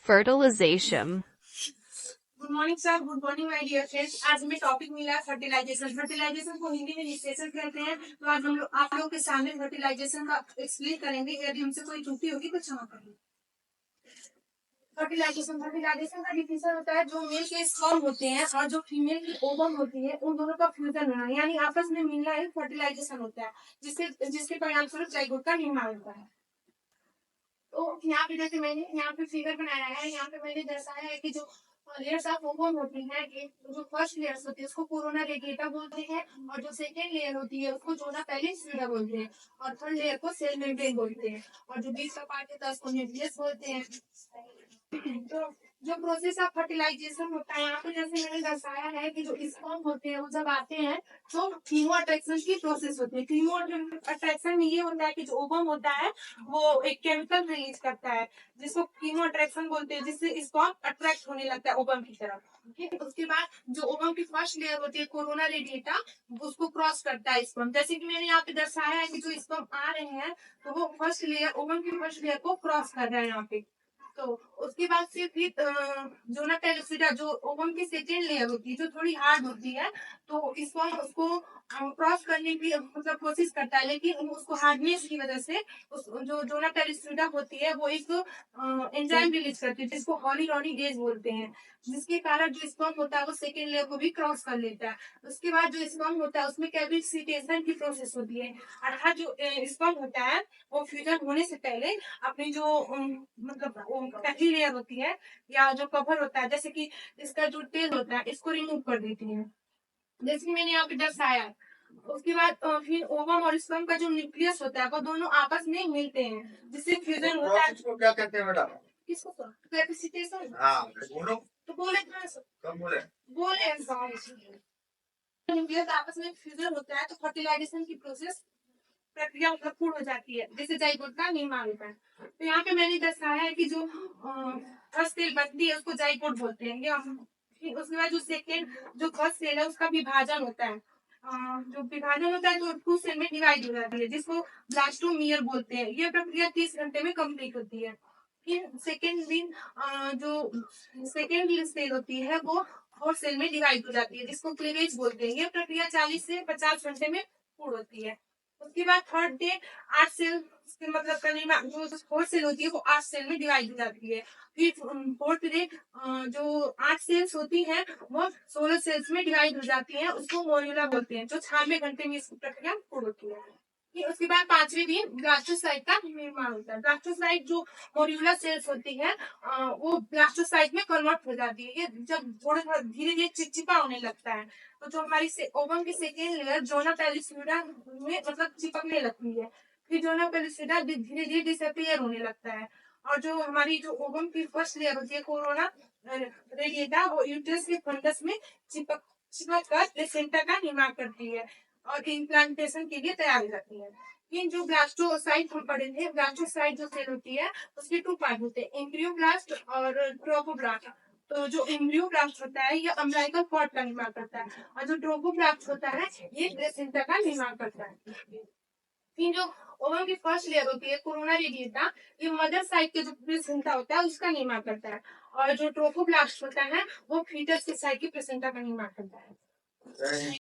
Fertilization. Good morning sir, good morning my dear friends. आज हमें topic मिला है फर्टिलाइजेशन। फर्टिलाइजेशन को हिंदी में निषेचन कहते हैं। तो आज हम लोग आप लोगों के सामने फर्टिलाइजेशन का एक्सप्लेन करेंगे। यदि हमसे कोई त्रुटि होगी तो क्षमा करें। फर्टिलाइजेशन फर्टिलाइजेशन का डिफिनेशन होता है जो मेल के स्पर्म होते हैं और जो फीमेल की ओवम होती है उन दोनों का फ्यूजन होना, यानी आपस में मिलना ही फर्टिलाइजेशन होता है, जिसके परिणाम स्वरूप जाइगोट का निर्माण होता है। तो यहाँ पे जैसे मैंने यहाँ पे फिगर बनाया है, यहाँ पे मैंने दर्शाया है कि जो लेयर्स ऑफ ओवम होती है, जो फर्स्ट लेयर्स होती है उसको कोरोना रेडिएटा बोलते हैं, और जो सेकेंड लेयर होती है उसको जोना पैलिस बोलते हैं, और थर्ड लेयर को सेल मेम्ब्रेन बोलते हैं, और जो बीच का पार्ट होता है उसको न्यूक्लियस बोलते हैं। तो जो प्रोसेस ऑफ फर्टिलाइजेशन होता है, यहाँ पे जैसे मैंने दर्शाया है कि जो स्पर्म होते हैं वो जब आते हैं तो कीमो अट्रैक्शन की प्रोसेस होती है। कीमो अट्रैक्शन में ये होता है कि जो ओवम होता है वो एक केमिकल रिलीज करता है जिसको कीमो अट्रैक्शन बोलते हैं, जिससे स्पर्म अट्रैक्ट होने लगता है ओवम की तरफ। ठीक है, उसके बाद जो ओवम की फर्स्ट लेयर होती है कोरोना रेडिएटा, उसको क्रॉस करता है स्पर्म। जैसे कि मैंने यहाँ पे दर्शाया है कि जो स्पर्म आ रहे हैं तो वो फर्स्ट लेयर ओवम की फर्स्ट लेयर को क्रॉस कर रहे हैं यहाँ पे। तो उसके बाद से फिर जोना पेलिसिडा जो ओवम की सेकेंड लेयर होती है जो थोड़ी हार्ड होती है, तो उसको क्रॉस करने की मतलब कोशिश करता है, लेकिन उसको हार्डनेस की वजह से जो जोना पेलिसिडा होती है वो एक एंजाइम रिलीज करती है जिसको हॉलीरॉनिडेज बोलते हैं, जिसके कारण जो स्पर्म होता है वो सेकेंड लेयर को भी क्रॉस कर लेता है। उसके बाद जो स्पर्म होता है उसमें कैल्सिफिकेशन की प्रोसेस होती है, अर्थात जो स्पर्म होता है वो फ्यूजन होने से पहले अपनी जो मतलब पहली लेयर होती है या जो कवर होता है, जैसे कि इसका जो तेल होता है इसको रिमूव कर देती है, जैसे कि मैंने यहाँ पे दर्शाया है। उसके बाद फिर ओवम और स्पर्म का जो न्यूक्लियस होता है वो दोनों आपस में मिलते हैं जिससे फ्यूजन होता है। इसको क्या कहते हैं बेटा? किसको? कैपेसिटेशन। हाँ, बोलो तो बोले थोड़ा सा कम बोले न्यूक्लियस आपस में फ्यूजन होता है तो फर्टिलाइजेशन की प्रोसेस प्रक्रिया मतलब पूर्ण हो जाती है, जिससे जाइगोट का निर्माण होता है। तो यहाँ पे मैंने दर्शाया है कि जो फर्स्ट सेल बनती है उसको जाइगोट बोलते हैं, या फिर उसके बाद जो सेकेंड जो फर्स्ट सेल है उसका विभाजन होता है। जो विभाजन होता है तो टू सेल में डिवाइड हो जाती है जिसको ब्लास्टोमियर बोलते हैं। ये प्रक्रिया 30 घंटे में कंप्लीट होती है। फिर सेकेंड दिन जो सेकेंड सेल होती है वो फोर्थ सेल में डिवाइड हो जाती है जिसको क्लीवेज बोलते हैं। ये प्रक्रिया 40 से 50 घंटे में पूर्ण होती है। उसके बाद थर्ड डे 8 सेल मतलब कलीमा जो फोर्थ सेल होती है वो 8 सेल में डिवाइड हो जाती है। फिर फोर्थ डे जो 8 सेल्स होती हैं वो 16 सेल्स में डिवाइड हो जाती हैं, उसको मोर्यूला बोलते हैं, जो 96 घंटे में इस प्रक्रिया पूर्ण होती है। फिर उसके बाद 5वें दिन ब्लास्टोसाइट का निर्माण होता है। ब्लास्टोसाइट जो मोर्यूला सेल्स होती है वो ब्लास्टोसाइट में कन्वर्ट हो जाती है। ये जब थोड़ा थोड़ा धीरे धीरे चिपचिपा होने लगता है तो जो हमारी ओवम की सेकेंड लेयर जोना पेलिस्यूडा में मतलब चिपकने लगती है। फिर जोना पेलिस्यूडा धीरे धीरे डिसअपियर होने लगता है, और जो हमारी जो ओवम की फर्स्ट लेयर होती है कोरोना रेडिएटा वो यूट्रस के फंडस में चिपक चिपक कर प्लेसेंटा का निर्माण करती है और इम्प्लांटेशन के लिए तैयार हो जाती है। ये जो ब्लास्टोसाइट हम पढ़े थे, ब्लास्टोसाइट जो सेल होती है उसके 2 पार्ट होते हैं, एम्ब्रियोब्लास्ट और ट्रोफोब्लास्ट। तो जो एम्ब्रियोब्लास्ट होता है ये अम्बिलिकल कॉर्ड का निर्माण करता है, और जो ट्रोफोब्लास्ट होता है ये प्लेसेंटा का निर्माण करता है। फिर जो ओवम की फर्स्ट लेयर होती है कोरोना रेडिएटा, ये मदर साइड के जो प्लेसेंटा होता है उसका निर्माण करता है, और जो ट्रोफोब्लास्ट होता है वो फीटस के साइड की प्लेसेंटा का निर्माण करता है।